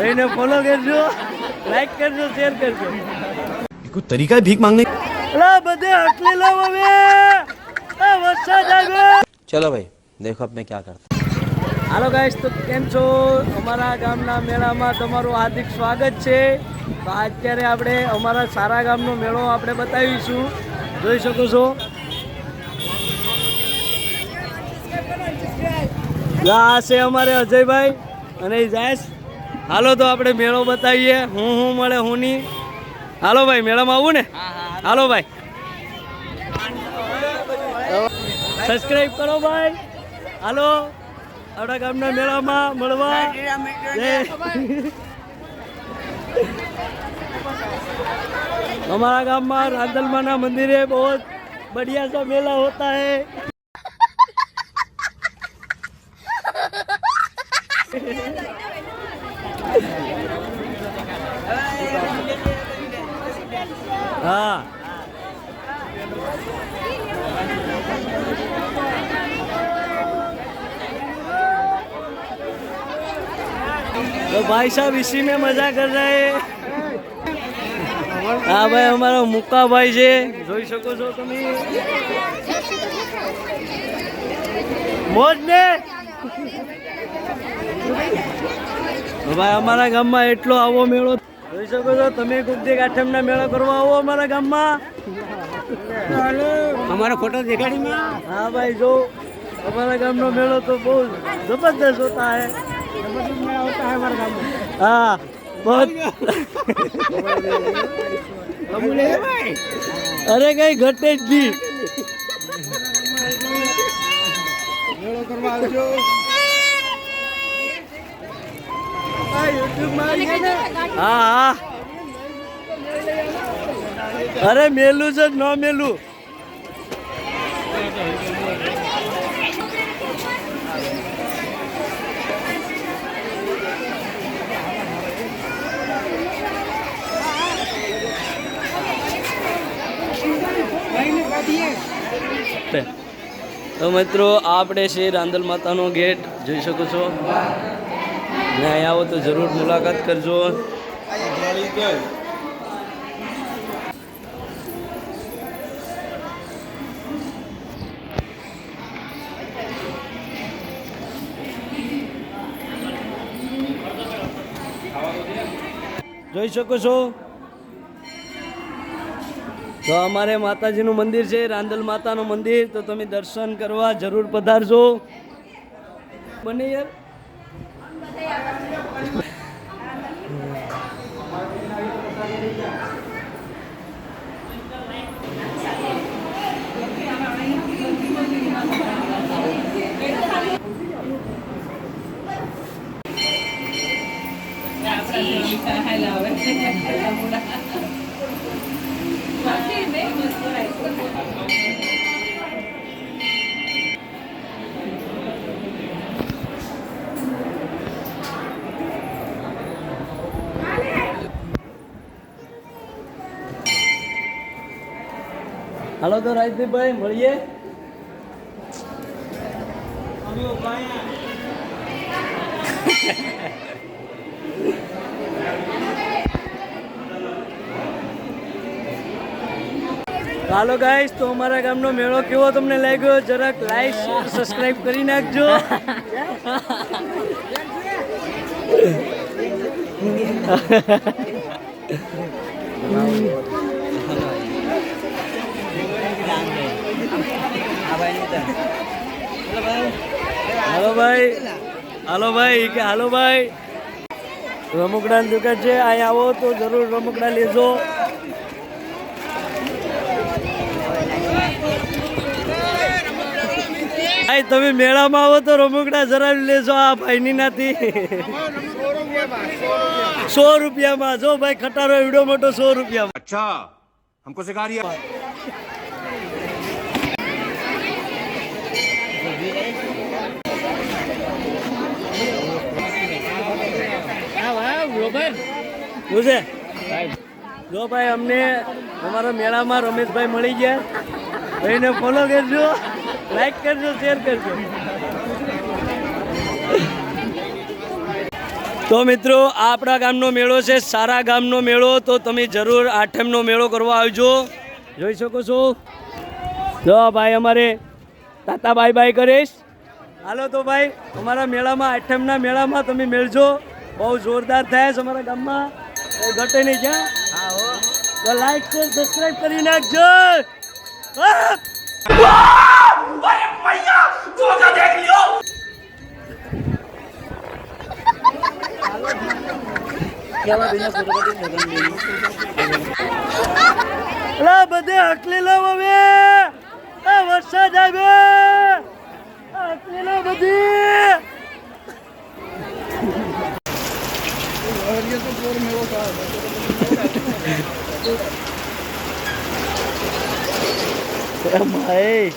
ભાઈને ફોલો કરજો, લાઈક કરજો, શેર કરજો. कोई तरीका है भीख मांगने અલા બધે આટલી લાવ હવે આ વરસાદ આવ્યો. चलो भाई देखो अब मैं क्या करता. હાલો ગાઈસ, તો કેમ છો? અમારા ગામના મેળામાં તમારું હાર્દિક સ્વાગત છે. તો અત્યારે આપણે અમારા સારા ગામનો મેળો આપણે બતાવીશું. જોઈ શકો છો આ છે અમારે અજયભાઈ અને જાયસ. હાલો તો આપણે મેળો બતાવીએ, હું મળે હું નહીં. હાલો ભાઈ, મેળામાં આવું ને? હાલો ભાઈ, સબસ્ક્રાઈબ કરો ભાઈ. હાલો આપણા ગામના મેળામાં મળવા. हमारा गांव में रांदलमाना मंदिर है, बहुत बढ़िया सा मेला होता है. हाँ तो भाई साहब इसी में मजा कर रहे हैं. हाँ भाई, हमारा मुक्का भाई છે, જોઈ શકો છો તમે. મોજ ને ભાઈ, અમારા ગામમાં એટલો આવો મેળો જોઈ શકો છો તમે. ગુજ્જે આઠમના મેળો કરવા આવો અમારા ગામમાં. हमारा फोटो दिखाड़ी में. हाँ भाई, जो हमारा गामનો મેળો तो बहुत जबरदस्त होता है. जबरदस्त मेला होता है हमारे गाँव में. हाँ बहुत. अरे कई घटे જ भी મેળો કરવા આવજો. હા હા. અરે મેલું છે ન મેલું. તો મિત્રો આપણે છે રાંદલ માતાનો ગેટ, જોઈ શકો છો. ને અહીંયા આવો તો જરૂર મુલાકાત કરજો. જોઈ શકો છો. તો અમારે માતાજીનું મંદિર છે, રાંદલ માતાનું મંદિર. તો તમે દર્શન કરવા જરૂર પધારજો. બને યાર. હાલો તો રાજદીપભાઈ મળીએ. હાલો ગાઈસ, તો અમારા ગામનો મેળો કેવો તમને લાગ્યો જરાક લાઈક સબસ્ક્રાઇબ કરી નાખજો. હાલો ભાઈ, હાલો ભાઈ, કે હાલો ભાઈ. રમકડાની દુકાન છે, અહીંયા આવો તો જરૂર રમકડા લેજો. ભાઈ તમે મેળામાં આવો તો રમકડા જરા લેજો. આ ભાઈની નાથી 100 રૂપિયામાં. જો ભાઈ ખટારો એવડો મોટો 100 રૂપિયામાં. अच्छा हमको सिखा दिया. बुझे जो भाई अमने हमारा मेला में रमेश भाई मળી ગયા. ભાઈને ફોલો કરજો, લાઈક કરજો, શેર કરજો. તો મિત્રો આ આપણા ગામનો મેળો છે, સારા ગામનો મેળો. તો તમે જરૂર આઠમનો મેળો કરવા આવજો. જોઈ શકો છો. જો ભાઈ અમારે તાતા બાય બાય કરીશ. હાલો તો ભાઈ અમારા મેળામાં, આઠમના મેળામાં તમે મેળજો. બહુ જોરદાર થાય છે અમારા ગામમાં, ઘટે નહીં ક્યાં. તો લાઈક શેર સબસ્ક્રાઈબ કરી નાખજો. બધે હકલી લો હવે, વરસાદ આવે. હકલી લો બધી. ભાઈ